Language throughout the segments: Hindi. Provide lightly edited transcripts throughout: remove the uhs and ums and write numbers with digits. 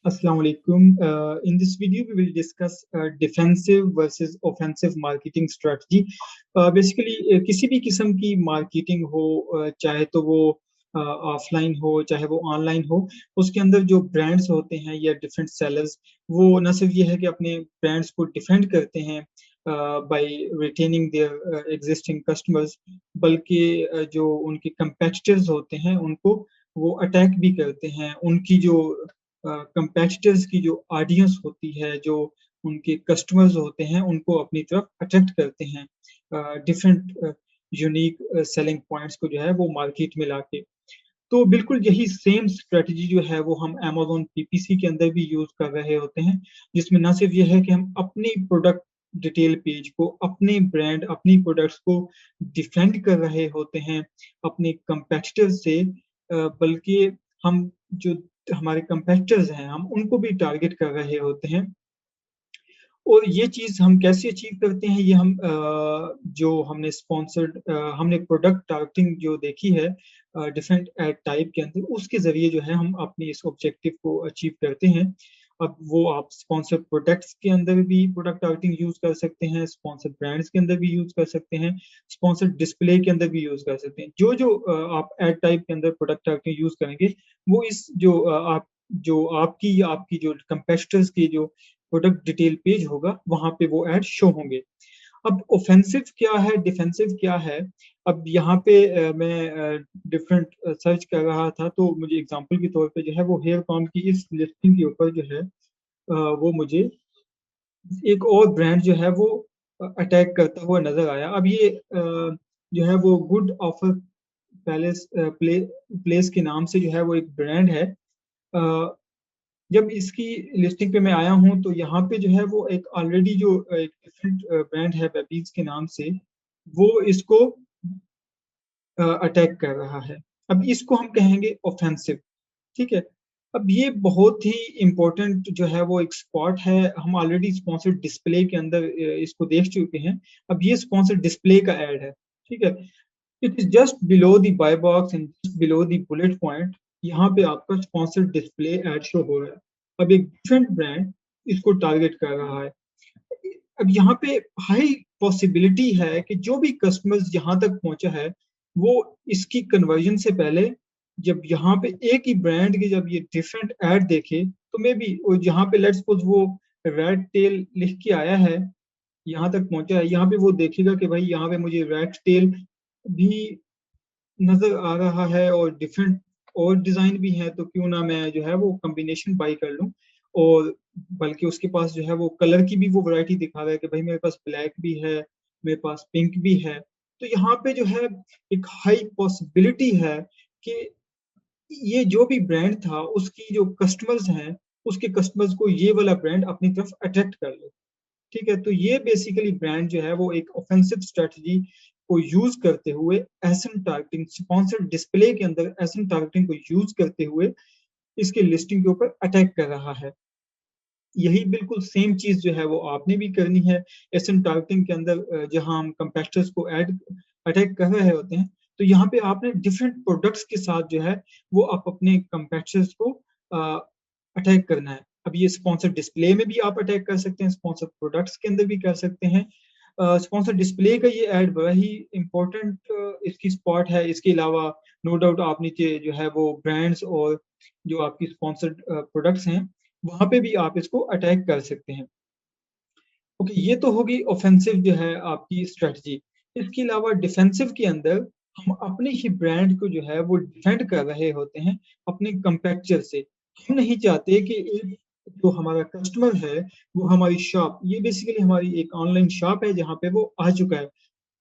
Assalamu alaikum. In this video, we will discuss defensive versus offensive marketing strategy. Basically, किसी भी किस्म की मार्केटिंग हो, चाहे तो वो ऑफलाइन हो, चाहे वो ऑनलाइन हो, उसके अंदर जो ब्रांड्स होते हैं या डिफरेंट सेलर्स, वो न सिर्फ ये है कि अपने ब्रांड्स को डिफेंड करते हैं by retaining their existing customers, बल्कि जो उनके कंपेटिटर्स होते हैं उनको वो अटैक भी करते हैं। उनकी जो कंपेटिटर्स की जो ऑडियंस होती है, जो उनके कस्टमर्स होते हैं, उनको अपनी तरफ अट्रैक्ट करते हैं डिफरेंट यूनिक सेलिंग पॉइंट्स को जो है वो मार्केट में लाके। तो बिल्कुल यही सेम स्ट्रेटजी जो है वो हम अमेज़न पीपीसी के अंदर भी यूज कर रहे होते हैं, जिसमें ना सिर्फ ये है कि हम अपनी प्रोडक्ट डिटेल पेज को, अपने ब्रांड, अपनी प्रोडक्ट्स को डिफेंड कर रहे होते हैं अपने कंपेटिटर से, बल्कि हम जो हमारे कंपेटिटर्स हैं हम उनको भी टारगेट कर रहे होते हैं। और ये चीज़ हम कैसे अचीव करते हैं, ये हम जो हमने स्पॉन्सर्ड हमने प्रोडक्ट टारगेटिंग जो देखी है डिफरेंट एड टाइप के अंदर, उसके ज़रिए जो है हम अपने इस ऑब्जेक्टिव को अचीव करते हैं। अब वो आप स्पॉन्सर्ड प्रोडक्ट्स के अंदर भी प्रोडक्ट टारगेटिंग यूज़ कर सकते हैं, स्पॉन्सर्ड ब्रांड्स के अंदर भी यूज़ कर सकते हैं, स्पॉन्सर्ड डिस्प्ले के अंदर भी यूज़ कर सकते हैं। जो आप एड टाइप के अंदर प्रोडक्ट टारगेटिंग यूज़ करेंगे, वो इस जो आपकी जो कंपेटिटर्स की जो प्रोडक्ट डिटेल पेज होगा, वहां पे वो ऐड शो होंगे। अब ऑफेंसिव क्या है, डिफेंसिव क्या है? अब यहाँ पे मैं डिफरेंट सर्च कर रहा था, तो मुझे एग्जांपल के तौर पे जो है वो हेयर कॉम की इस लिस्टिंग के ऊपर जो है वो मुझे एक और ब्रांड जो है वो अटैक करता हुआ नजर आया। अब ये जो है वो गुड ऑफर प्लेस के नाम से जो है वो एक ब्रांड है। जब इसकी लिस्टिंग पे मैं आया हूँ, तो यहाँ पे जो है वो एक ऑलरेडी जो एक डिफरेंट ब्रांड है बेबीज के नाम से, वो इसको अटैक कर रहा है। अब इसको हम कहेंगे ऑफेंसिव। ठीक है। अब ये बहुत ही इम्पोर्टेंट जो है वो एक स्पॉट है। हम ऑलरेडी स्पॉन्सर्ड डिस्प्ले के अंदर इसको देख चुके हैं। अब ये स्पॉन्सर्ड डिस्प्ले का एड है। ठीक है। It is just below the buy box and just below the bullet point. यहाँ पे आपका स्पॉन्सर्ड डिस्प्ले एड शो हो रहा है। अब एक डिफरेंट ब्रांड इसको टारगेट कर रहा है। अब यहाँ पे हाई पॉसिबिलिटी है कि जो भी कस्टमर्स यहाँ तक पहुंचा है, वो इसकी कन्वर्जन से पहले जब यहाँ पे एक ही ब्रांड के जब ये डिफरेंट ऐड देखे, तो मे बी जहाँ पे लेट्स सपोज वो रेड टेल लिख के आया है, यहाँ तक पहुंचा है, यहाँ पे वो देखेगा कि भाई यहाँ पे मुझे रेड टेल भी नजर आ रहा है और डिफरेंट और डिजाइन भी है, तो क्यों ना मैं जो है वो कॉम्बिनेशन बाई कर लूं। और बल्कि उसके पास जो है वो कलर की भी वो वैरायटी दिखा रहा है कि भाई मेरे पास ब्लैक भी है, मेरे पास पिंक भी है। तो यहाँ पे जो है एक हाई पॉसिबिलिटी है कि ये जो भी ब्रांड था उसकी जो कस्टमर्स हैं, उसके कस्टमर्स को ये वाला ब्रांड अपनी तरफ अट्रैक्ट कर ले। ठीक है। तो ये बेसिकली ब्रांड जो है वो एक ऑफेंसिव स्ट्रेटजी को यूज करते हुए एसएम टारगेटिंग, स्पॉन्सर्ड डिस्प्ले के अंदर एसएम टारगेटिंग को यूज करते हुए इसके लिस्टिंग के ऊपर अटैक कर रहा है। यही बिल्कुल सेम चीज जो है वो आपने भी करनी है एसएम टारगेटिंग के अंदर, जहां हम कंपेटिटर्स को ऐड अटैक कर रहे होते हैं, तो यहाँ पे आपने डिफरेंट प्रोडक्ट्स के साथ जो है वो आप अपने कंपेटिटर्स को अटैक करना है। अब ये स्पॉन्सर डिस्प्ले में भी आप अटैक कर सकते हैं, स्पॉन्सर प्रोडक्ट्स के अंदर भी कर सकते हैं। स्पॉन्सर डिस्प्ले का ये ऐड बड़ा ही इम्पोर्टेंट इसकी स्पॉट है। इसके अलावा नो डाउट आप नीचे जो है वो ब्रांड्स और जो आपकी स्पॉन्सर्ड प्रोडक्ट्स हैं, वहां पे भी आप इसको अटैक कर सकते हैं। ओके, ये तो होगी ऑफेंसिव जो है आपकी स्ट्रेटजी। इसके अलावा डिफेंसिव के अंदर हम अपने ही ब्रांड को जो है वो डिफेंड कर रहे होते हैं अपने कंपेटिटर से। हम नहीं चाहते कि एक जो हमारा कस्टमर है वो हमारी शॉप, ये बेसिकली हमारी एक ऑनलाइन शॉप है जहाँ पे वो आ चुका है,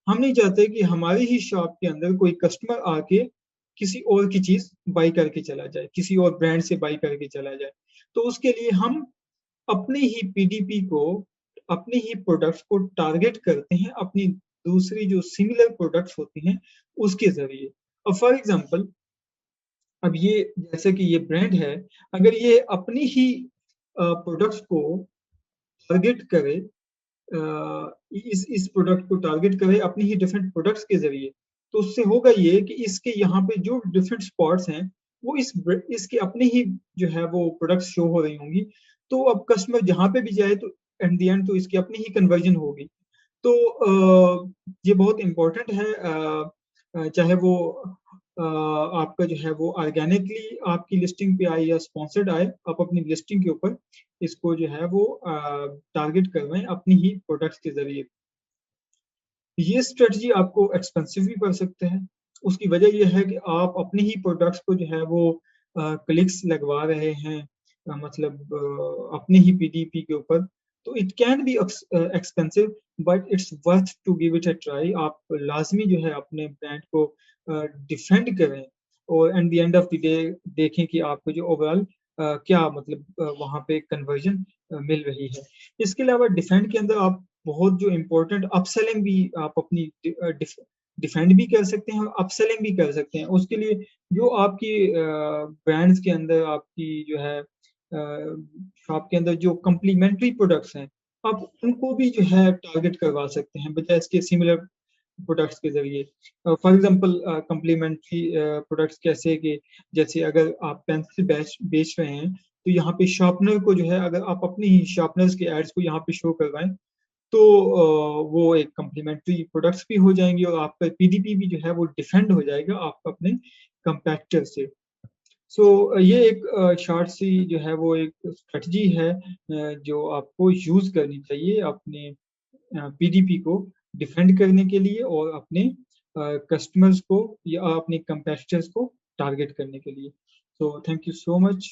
हम नहीं चाहते कि हमारी ही शॉप के अंदर कोई कस्टमर आके किसी और की चीज बाई करके चला जाए, किसी और ब्रांड से बाई करके चला जाए। तो उसके लिए हम अपने ही पीडीपी को, अपने ही प्रोडक्ट्स को टारगेट करते हैं अपनी दूसरी जो सिमिलर प्रोडक्ट्स होती हैं उसके जरिए। अब फॉर एग्जांपल, अब ये जैसे कि ये ब्रांड है, अगर ये अपनी ही प्रोडक्ट्स को टारगेट करे, इस प्रोडक्ट को टारगेट करे अपनी ही डिफरेंट प्रोडक्ट्स के जरिए, तो उससे होगा ये कि इसके यहाँ पे जो डिफरेंट स्पॉट्स हैं वो इसके अपने ही जो है वो प्रोडक्ट्स शो हो रही होंगी। तो अब कस्टमर जहाँ पे भी जाए तो एट द एंड तो इसकी अपनी ही कन्वर्जन होगी। तो ये बहुत इम्पोर्टेंट है, चाहे वो आपका जो है वो ऑर्गेनिकली आपकी लिस्टिंग पे आए या स्पॉन्सर्ड आए, आप अपनी लिस्टिंग के ऊपर इसको जो है वो टारगेट करवाएं अपनी ही प्रोडक्ट्स के जरिए। ये स्ट्रेटजी आपको एक्सपेंसिव भी पड़ सकता है। उसकी वजह ये है कि आप अपने ही प्रोडक्ट्स को जो है वो क्लिक्स लगवा रहे हैं, मतलब अपने ही पीडीपी के ऊपर। तो it can be expensive but it's worth to give it a try. आप लाजमी जो है अपने ब्रांड को डिफेंड करें और at the end of the day देखें कि आपको जो ओवरऑल क्या मतलब वहाँ पे कन्वर्जन मिल रही है। इसके अलावा डिफेंड के अंदर आप बहुत जो इम्पोर्टेंट अपसेलिंग भी आप अपनी डिफेंड भी कर सकते हैं और अपसेलिंग भी कर सकते हैं। उसके लिए जो आपकी ब्रांड्स के अंदर आपकी जो है शॉप के अंदर जो कम्प्लीमेंट्री प्रोडक्ट्स हैं, आप उनको भी जो है टारगेट करवा सकते हैं बजाय इसके सिमिलर प्रोडक्ट्स के जरिए। फॉर एग्जांपल कम्प्लीमेंट्री प्रोडक्ट्स कैसे कि जैसे अगर आप पेंसिल बेच रहे हैं तो यहाँ पे शार्पनर को जो है अगर आप अपनी ही शार्पनर्स के एड्स को यहाँ पे शो करवाएं तो वो एक कम्प्लीमेंट्री प्रोडक्ट्स भी हो जाएंगे और आपका पीडीपी भी जो है वो डिफेंड हो जाएगा आप अपने कंपैक्टर से। सो ये एक शॉर्ट सी जो है वो एक स्ट्रेटजी है जो आपको यूज करनी चाहिए अपने पीडीपी को डिफेंड करने के लिए और अपने कस्टमर्स को या अपने कंपेटिटर्स को टारगेट करने के लिए। So thank you so much.